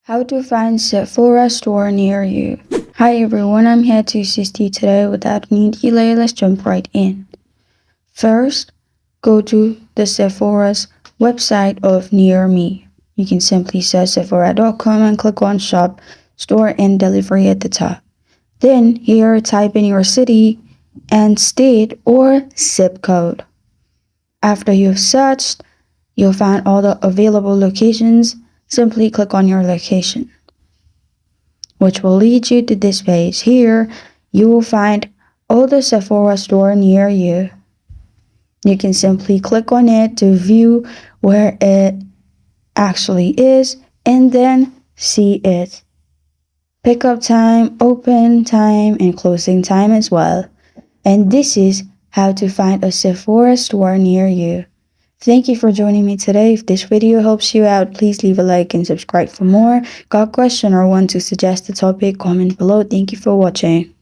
How to find Sephora store near you. Hi everyone, I'm here to assist you today. Without any delay, let's jump right in. First, go to the Sephora's website of Near Me. You can simply search Sephora.com and click on Shop, Store and Delivery at the top. Then here, type in your city and state or zip code. After you've searched, you'll find all the available locations. Simply click on your location, which will lead you to this page. Here, you will find all the Sephora store near you. You can simply click on it to view where it actually is and then see it. Pickup time, open time, and closing time as well. And this is how to find a Sephora store near you. Thank you for joining me today. If this video helps you out, please leave a like and subscribe for more. Got a question or want to suggest a topic? Comment below. Thank you for watching.